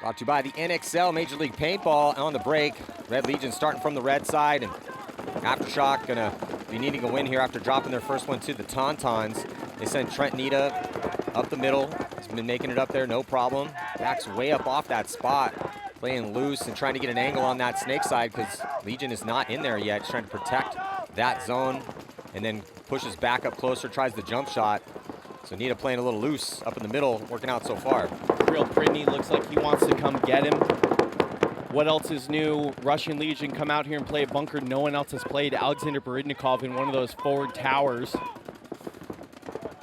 Brought to you by the NXL Major League Paintball. On the break, Red Legion starting from the red side, and Afterschock gonna be needing a win here after dropping their first one to the Tauntauns. They send Trent Nita up the middle. He's been making it up there, no problem. Backs way up off that spot, playing loose and trying to get an angle on that snake side because Legion is not in there yet. He's trying to protect that zone and then pushes back up closer, tries the jump shot. So Nita playing a little loose up in the middle, working out so far. Real Brittany looks like he wants to come get him. What else is new? Russian Legion come out here and play a bunker no one else has played. Alexander Borodnikov in one of those forward towers.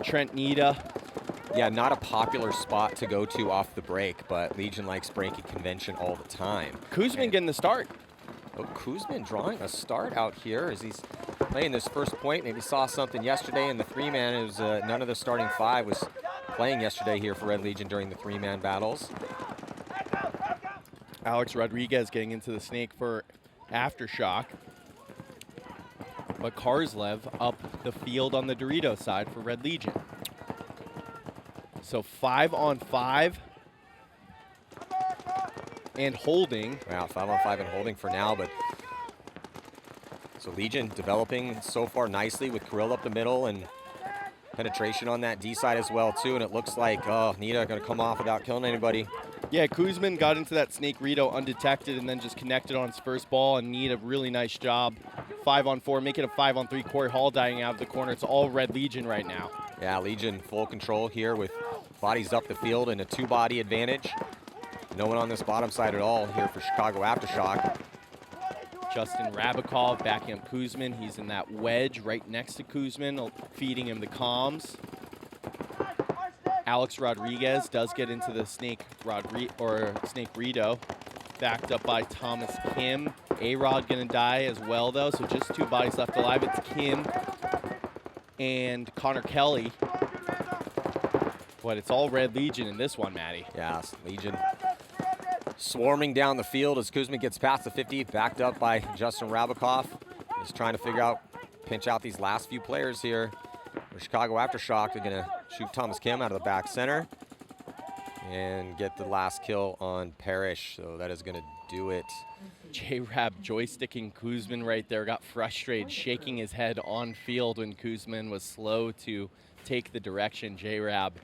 Trent Nita. Yeah, not a popular spot to go to off the break, but Legion likes breaking convention all the time. Kuzmin getting the start. Oh, Kuzmin drawing a start out here as he's playing this first point. Maybe saw something yesterday in the three-man. It was none of the starting five was playing yesterday here for Red Legion during the three-man battles. Alex Rodriguez getting into the snake for Afterschock. But Karslev up the field on the Dorito side for Red Legion. So 5-on-5 and holding. Wow, 5-on-5 and holding for now, but so Legion developing so far nicely with Kirill up the middle and penetration on that D side as well too, and it looks like, oh, Nita gonna come off without killing anybody. Yeah, Kuzmin got into that snake Rito undetected and then just connected on his first ball, and Nita, really nice job. 5-on-4, make it a 5-on-3. Corey Hall dying out of the corner. It's all Red Legion right now. Yeah, Legion full control here with bodies up the field and a two-body advantage. No one on this bottom side at all here for Chicago Aftershock. Justin Rabakov backing up Kuzmin. He's in that wedge right next to Kuzmin, feeding him the comms. Alex Rodriguez does get into the snake Rito, backed up by Thomas Kim. A-Rod gonna die as well though, so just two bodies left alive. It's Kim and Connor Kelly. But it's all Red Legion in this one, Matty. Yeah, Legion swarming down the field as Kuzmin gets past the 50, backed up by Justin Rabakov. He's trying to figure out, pinch out these last few players here. For Chicago Aftershock, they're gonna shoot Thomas Kim out of the back center and get the last kill on Parrish, so that is gonna do it. J-Rab joysticking Kuzmin right there, got frustrated, shaking his head on field when Kuzmin was slow to take the direction. J-Rab,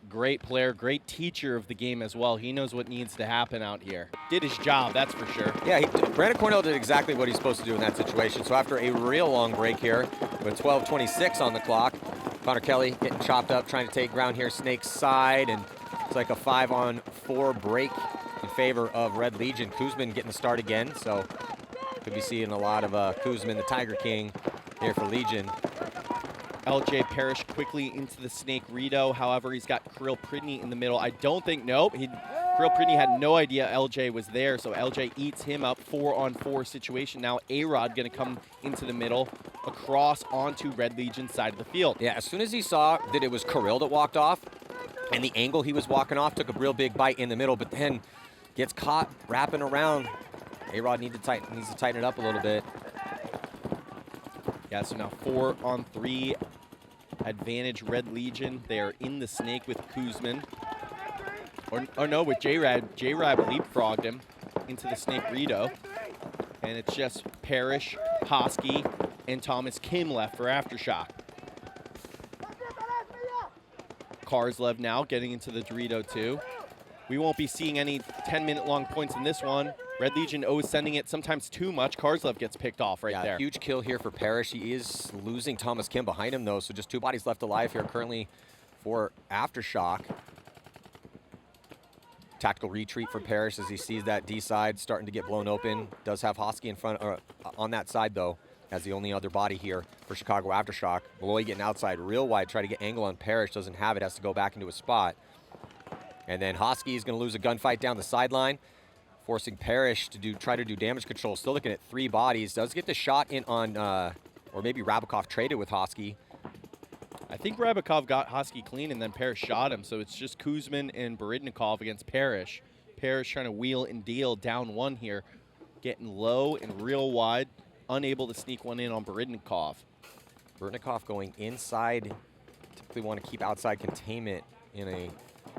great player, great teacher of the game as well. He knows what needs to happen out here. Did his job, that's for sure. Yeah, Brandon Cornell did exactly what he's supposed to do in that situation. So after a real long break here, with 12:26 on the clock, Connor Kelly getting chopped up, trying to take ground here, Snake's side, and it's like a 5-on-4 break in favor of Red Legion. Kuzmin getting the start again, so could be seeing a lot of Kuzmin, the Tiger King, here for Legion. LJ Parrish quickly into the snake Rito. However, he's got Kirill Pridney in the middle. I don't think, nope. Kirill Pridney had no idea LJ was there, so LJ eats him up. 4-on-4 situation. Now A-Rod gonna come into the middle, across onto Red Legion's side of the field. Yeah, as soon as he saw that it was Kirill that walked off, and the angle he was walking off took a real big bite in the middle, but then gets caught wrapping around. A-Rod needs to tighten it up a little bit. Yeah, so now 4-on-3 advantage Red Legion. They are in the snake with Kuzmin. Or no, with J-Rab. J-Rab leapfrogged him into the snake Rito. And it's just Parrish, Hosky, and Thomas Kim left for Aftershock. Karslev now getting into the Dorito too. We won't be seeing any 10-minute long points in this one. Red Legion always sending it sometimes too much. Karslev gets picked off right there. Huge kill here for Parrish. He is losing Thomas Kim behind him though, so just two bodies left alive here currently for Aftershock. Tactical retreat for Parrish as he sees that D side starting to get blown open. Does have Hosky in front, on that side though, as the only other body here for Chicago Aftershock. Malloy getting outside real wide, try to get angle on Parrish, doesn't have it, has to go back into a spot. And then Hosky is gonna lose a gunfight down the sideline, forcing Parrish to try to do damage control. Still looking at three bodies. Does get the shot in on, or maybe Rabakov traded with Hosky. I think Rabakov got Hosky clean and then Parrish shot him, so it's just Kuzmin and Borodnikov against Parrish. Parrish trying to wheel and deal down one here, getting low and real wide, unable to sneak one in on Borodnikov. Borodnikov going inside. Typically want to keep outside containment in a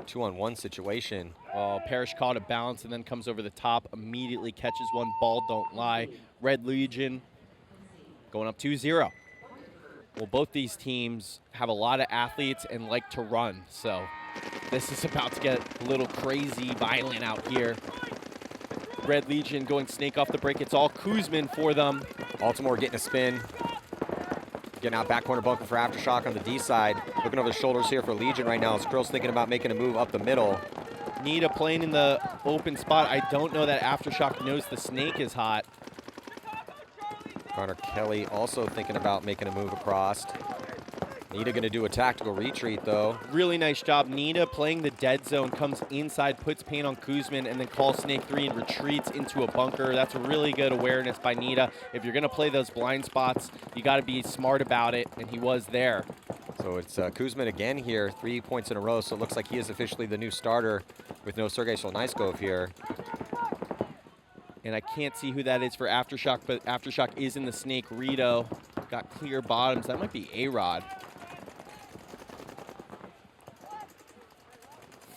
2-on-1 situation. Oh, Parrish caught a bounce and then comes over the top, immediately catches one. Ball don't lie. Red Legion going up 2-0. Well, both these teams have a lot of athletes and like to run, so this is about to get a little crazy, violent out here. Red Legion going snake off the break. It's all Kuzmin for them. Baltimore getting a spin. Getting out back corner bunker for Aftershock on the D side. Looking over the shoulders here for Legion right now. Skrill's thinking about making a move up the middle. Nita playing in the open spot. I don't know that Aftershock knows the snake is hot. Connor Kelly also thinking about making a move across. Nita going to do a tactical retreat, though. Really nice job. Nita playing the dead zone, comes inside, puts paint on Kuzmin, and then calls Snake 3 and retreats into a bunker. That's really good awareness by Nita. If you're going to play those blind spots, you got to be smart about it, and he was there. So it's Kuzmin again here, 3 points in a row, so it looks like he is officially the new starter with no Sergei Solnaiskov here. And I can't see who that is for Aftershock, but Aftershock is in the Snake Rito. Got clear bottoms. That might be A-Rod.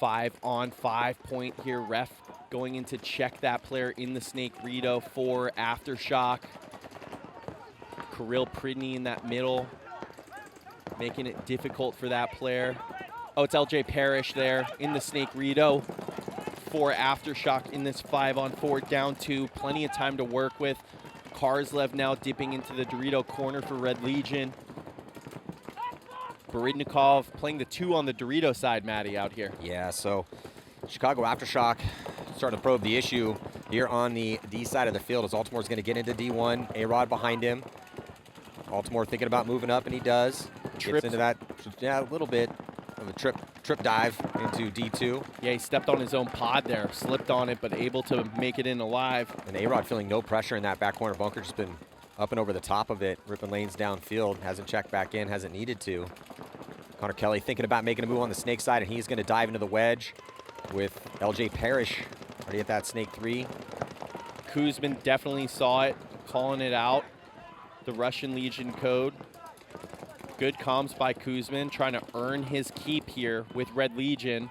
5-on-5 point here. Ref going in to check that player in the Snake Rito for Aftershock. Kirill Pridney in that middle, making it difficult for that player. Oh, it's LJ Parrish there in the Snake Rito for Aftershock in this 5-on-4 down 2. Plenty of time to work with. Karslev now dipping into the Dorito corner for Red Legion. Baridnikov playing the 2 on the Dorito side, Matty, out here. Yeah, so Chicago Aftershock starting to probe the issue here on the D side of the field as Altimore's going to get into D1. A-Rod behind him. Altimore thinking about moving up, and he does. Gets into that, yeah, a little bit of a trip dive into D2. Yeah, he stepped on his own pod there, slipped on it, but able to make it in alive. And A-Rod feeling no pressure in that back corner bunker, just been up and over the top of it, ripping lanes downfield, hasn't checked back in, hasn't needed to. Connor Kelly thinking about making a move on the snake side, and he's going to dive into the wedge with LJ Parrish already at that snake 3. Kuzmin definitely saw it, calling it out. The Russian Legion code. Good comms by Kuzmin, trying to earn his keep here with Red Legion.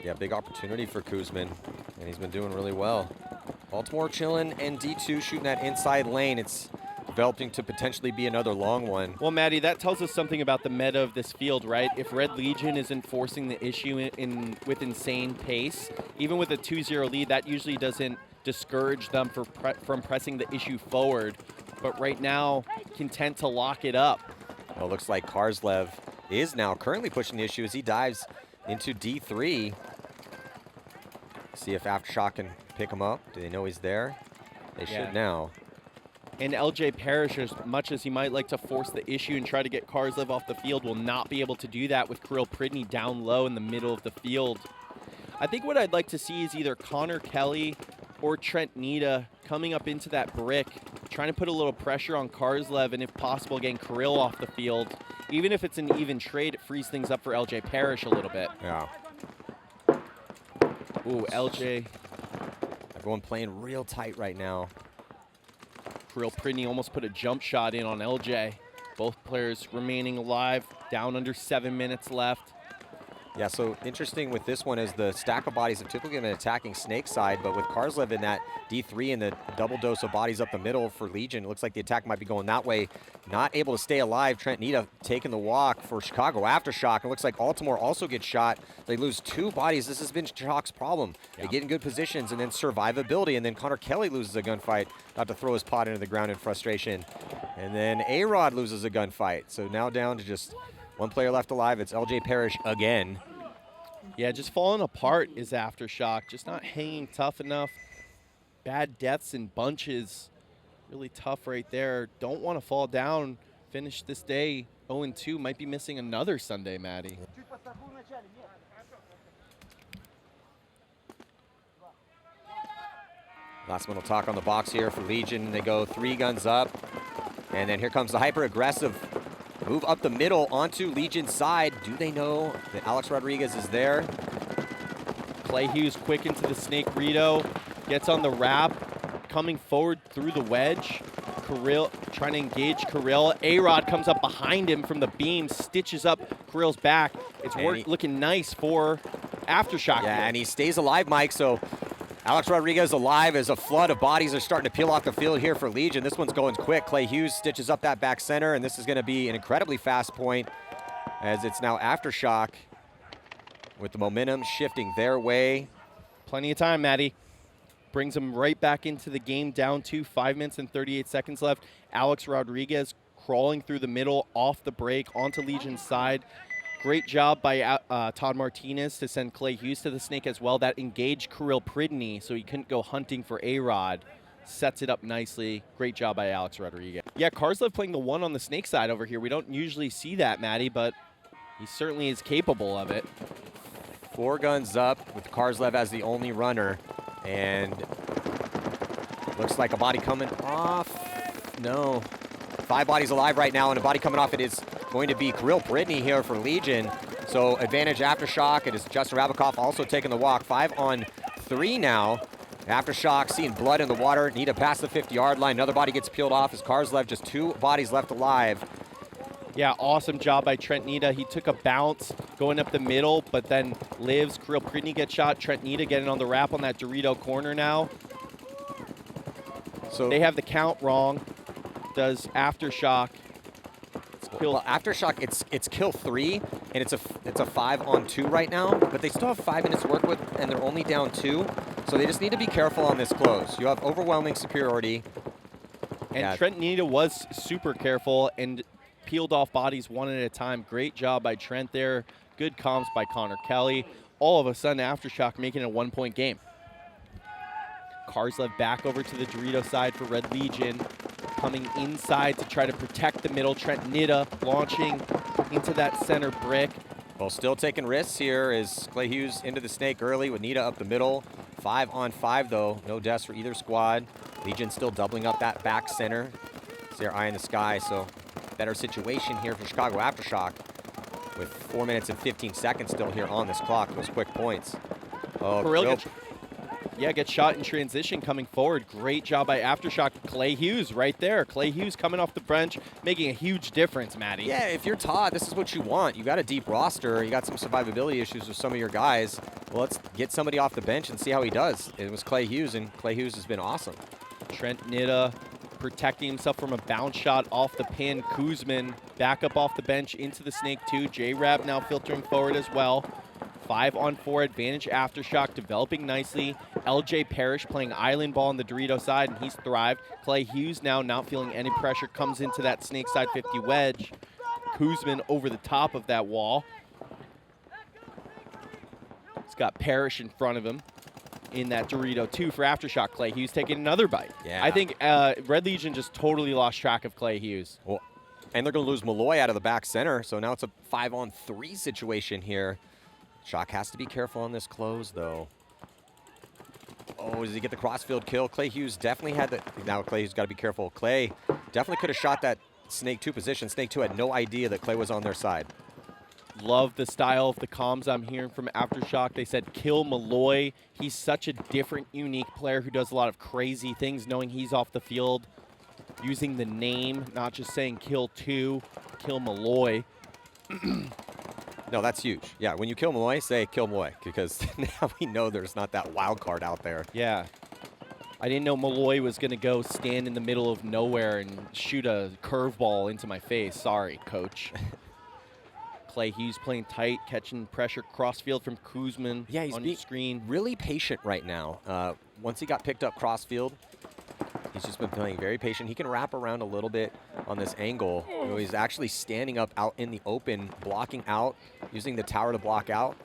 Yeah, big opportunity for Kuzmin, and he's been doing really well. Baltimore chilling, and D2 shooting that inside lane. It's developing to potentially be another long one. Well, Maddie, that tells us something about the meta of this field, right? If Red Legion isn't forcing the issue with insane pace, even with a 2-0 lead, that usually doesn't discourage them from pressing the issue forward. But right now, content to lock it up. Well, it looks like Karslev is now currently pushing the issue as he dives into D3. See if Aftershock can pick him up. Do they know he's there? They should now. And LJ Parrish, as much as he might like to force the issue and try to get Karslev off the field, will not be able to do that with Kirill Pridney down low in the middle of the field. I think what I'd like to see is either Connor Kelly or Trent Nita coming up into that brick, trying to put a little pressure on Karslev, and if possible, getting Kirill off the field. Even if it's an even trade, it frees things up for LJ Parrish a little bit. Yeah. Ooh, LJ. Everyone playing real tight right now. Kirill Pridney almost put a jump shot in on LJ. Both players remaining alive, down under 7 minutes left. Yeah, so interesting with this one is the stack of bodies have typically been attacking snake side, but with Karslev in that D3 and the double dose of bodies up the middle for Legion, it looks like the attack might be going that way. Not able to stay alive. Trent Nita taking the walk for Chicago Aftershock. It looks like Altimore also gets shot. They lose 2 bodies. This has been Shock's problem. They get in good positions and then survivability, and then Connor Kelly loses a gunfight. About to throw his pot into the ground in frustration. And then A-Rod loses a gunfight. So now down to just one player left alive. It's LJ Parrish again. Yeah, just falling apart is Aftershock. Just not hanging tough enough. Bad deaths in bunches. Really tough right there. Don't want to fall down. Finish this day 0-2. Might be missing another Sunday, Maddie. Last minute talk on the box here for Legion. They go 3 guns up. And then here comes the hyper-aggressive move up the middle onto Legion's side. Do they know that Alex Rodriguez is there? Clay Hughes quick into the Snake Rito. Gets on the wrap. Coming forward through the wedge. Kirill trying to engage Kirill. A-Rod comes up behind him from the beam. Stitches up Kirill's back. It's looking nice for Aftershock. Yeah, and he stays alive, Mike, so Alex Rodriguez alive as a flood of bodies are starting to peel off the field here for Legion. This one's going quick. Clay Hughes stitches up that back center, and this is going to be an incredibly fast point as it's now Aftershock with the momentum shifting their way. Plenty of time, Maddie. Brings them right back into the game, down to 5 minutes and 38 seconds left. Alex Rodriguez crawling through the middle, off the break, onto Legion's side. Great job by Todd Martinez to send Clay Hughes to the snake as well. That engaged Kirill Pridney, so he couldn't go hunting for A-Rod. Sets it up nicely. Great job by Alex Rodriguez. Yeah, Karslev playing the one on the snake side over here. We don't usually see that, Maddie, but he certainly is capable of it. 4 guns up with Karslev as the only runner. And looks like a body coming off. No. 5 bodies alive right now, and a body coming off. It is going to be Kirill Pridney here for Legion. So advantage Aftershock. It is Justin Rabikoff also taking the walk. 5 on 3 now. Aftershock seeing blood in the water. Need to pass the 50-yard line. Another body gets peeled off as Karslev, just 2 bodies left alive. Yeah, awesome job by Trent Nita. He took a bounce going up the middle, but then lives. Kirill Pridney gets shot. Trent Nita getting on the wrap on that Dorito corner now. So they have the count wrong. Does Aftershock. Well, Aftershock, it's kill 3, and it's a 5 on 2 right now, but they still have 5 minutes to work with, and they're only down 2, so they just need to be careful on this close. You have overwhelming superiority. And yeah. Trent Nita was super careful and peeled off bodies one at a time. Great job by Trent there. Good comms by Connor Kelly. All of a sudden, Aftershock making it a 1-point game. Karslev back over to the Dorito side for Red Legion. Coming inside to try to protect the middle. Trent Nita launching into that center brick. Well, still taking risks here is Clay Hughes into the snake early with Nita up the middle. 5 on 5 though. No deaths for either squad. Legion still doubling up that back center. See our eye in the sky, so better situation here for Chicago Aftershock with 4 minutes and 15 seconds still here on this clock. Those quick points. Oh, gets shot in transition coming forward. Great job by Aftershock. Clay Hughes right there. Clay Hughes coming off the bench, making a huge difference, Maddie. Yeah, if you're Todd, this is what you want. You got a deep roster. You got some survivability issues with some of your guys. Well, let's get somebody off the bench and see how he does. It was Clay Hughes, and Clay Hughes has been awesome. Trent Nita protecting himself from a bounce shot off the pin. Kuzman back up off the bench into the snake 2. J-Rab now filtering forward as well. 5 on 4 advantage Aftershock developing nicely. LJ Parrish playing island ball on the Dorito side, and he's thrived. Clay Hughes now not feeling any pressure, comes into that snake side 50 wedge. Kuzman over the top of that wall. He's got Parrish in front of him in that Dorito 2 for Aftershock. Clay Hughes taking another bite. Yeah. I think Red Legion just totally lost track of Clay Hughes. Well, and they're going to lose Malloy out of the back center, so now it's a 5 on 3 situation here. Shock has to be careful on this close, though. Oh, does he get the crossfield kill? Clay Hughes definitely had the... Now Clay Hughes got to be careful. Clay definitely could have shot that Snake 2 position. Snake 2 had no idea that Clay was on their side. Love the style of the comms I'm hearing from Aftershock. They said kill Malloy. He's such a different, unique player who does a lot of crazy things, knowing he's off the field, using the name, not just saying kill 2, kill Malloy. No, that's huge. Yeah, when you kill Malloy, say kill Malloy, because now we know there's not that wild card out there. Yeah. I didn't know Malloy was going to go stand in the middle of nowhere and shoot a curveball into my face. Sorry, coach. Clay Hughes playing tight, catching pressure crossfield from Kuzman on the screen. Really patient right now. Once he got picked up crossfield, he's just been playing very patient. He can wrap around a little bit on this angle. You know, he's actually standing up out in the open, blocking out, using the tower to block out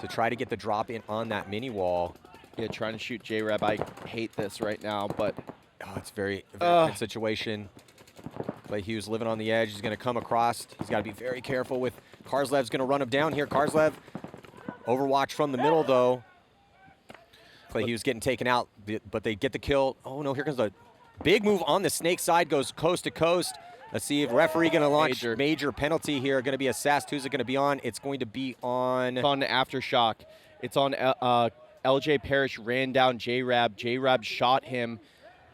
to try to get the drop in on that mini wall. Yeah, trying to shoot J-Rab. I hate this right now, but... Oh, it's very good situation. Clay Hughes living on the edge. He's going to come across. He's got to be very careful with... Karslev's going to run him down here. Karslev, overwatch from the middle, though. Clay Hughes getting taken out, but they get the kill. Oh, no, here comes a big move on the snake side, goes coast to coast. Let's see if referee going to launch major penalty here. Going to be assessed. Who's it going to be on? It's going to be on... It's on Aftershock. It's on LJ Parrish ran down J-Rab. J-Rab shot him.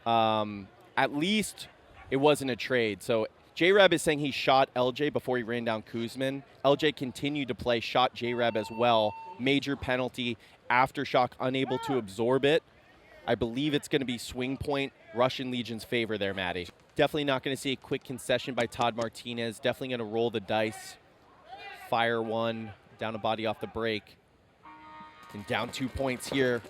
At least it wasn't a trade. So J-Reb is saying he shot LJ before he ran down Kuzmin. LJ continued to play, shot J-Reb as well. Major penalty. Aftershock unable to absorb it. I believe it's going to be swing point, Russian Legion's favor there, Maddie. Definitely not going to see a quick concession by Todd Martinez. Definitely going to roll the dice. Fire one, down a body off the break. And down 2 points here.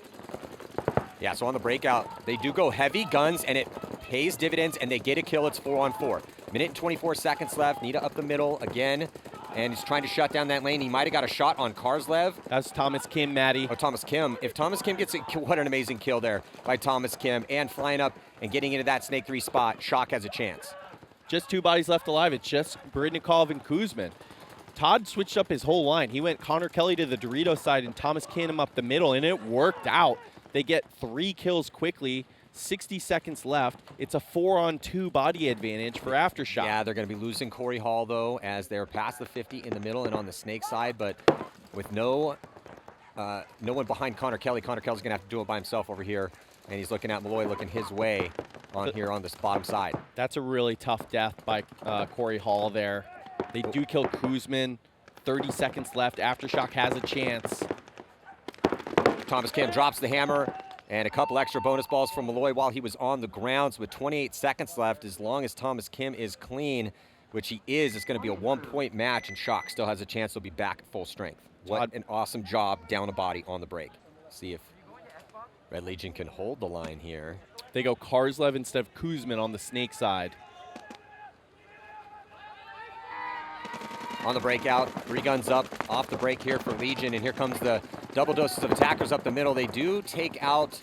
Yeah, so on the breakout, they do go heavy guns, and it pays dividends, and they get a kill. It's 4-on-4. Minute and 24 seconds left. Nita up the middle again, and he's trying to shut down that lane. He might have got a shot on Karslev. That's Thomas Kim, Maddie. Oh, Thomas Kim. If Thomas Kim gets it, what an amazing kill there by Thomas Kim, and flying up and getting into that Snake 3 spot. Shock has a chance. Just 2 bodies left alive. It's just Bridnikov and Kuzmin. Todd switched up his whole line. He went Connor Kelly to the Dorito side and Thomas Kim up the middle, and it worked out. They get 3 kills quickly. 60 seconds left. It's a 4-on-2 body advantage for Aftershock. Yeah, they're going to be losing Corey Hall, though, as they're past the 50 in the middle and on the Snake side, but with no one behind Connor Kelly. Connor Kelly's going to have to do it by himself over here, and he's looking at Malloy looking his way on here on this bottom side. That's a really tough death by Corey Hall there. They do kill Kuzmin. 30 seconds left. Aftershock has a chance. Thomas Kim drops the hammer, and a couple extra bonus balls from Malloy while he was on the ground. So with 28 seconds left, as long as Thomas Kim is clean, which he is, it's going to be a 1-point match, and Shock still has a chance to be back at full strength. What an awesome job down a body on the break. See if Red Legion can hold the line here. They go Karslev instead of Kuzmin on the Snake side. On the breakout, 3 guns up off the break here for Legion, and here comes the double doses of attackers up the middle. They do take out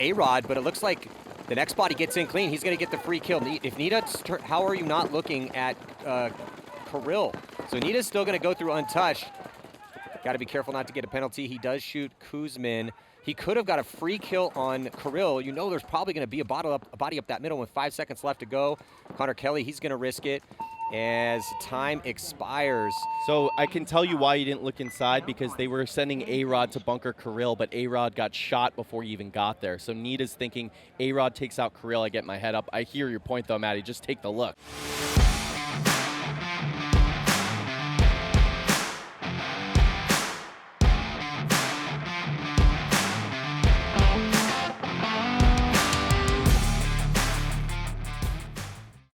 A-Rod, but it looks like the next body gets in clean. He's going to get the free kill. If Nita, how are you not looking at Kirill? So Nita's still going to go through untouched. Got to be careful not to get a penalty. He does shoot Kuzmin. He could have got a free kill on Kirill. You know there's probably going to be a body up that middle with 5 seconds left to go. Connor Kelly, he's going to risk it as time expires. So I can tell you why you didn't look inside, because they were sending A-Rod to bunker Kirill, but A-Rod got shot before he even got there. So Nita's thinking A-Rod takes out Kirill, I get my head up. I hear your point though, Maddie. Just take the look.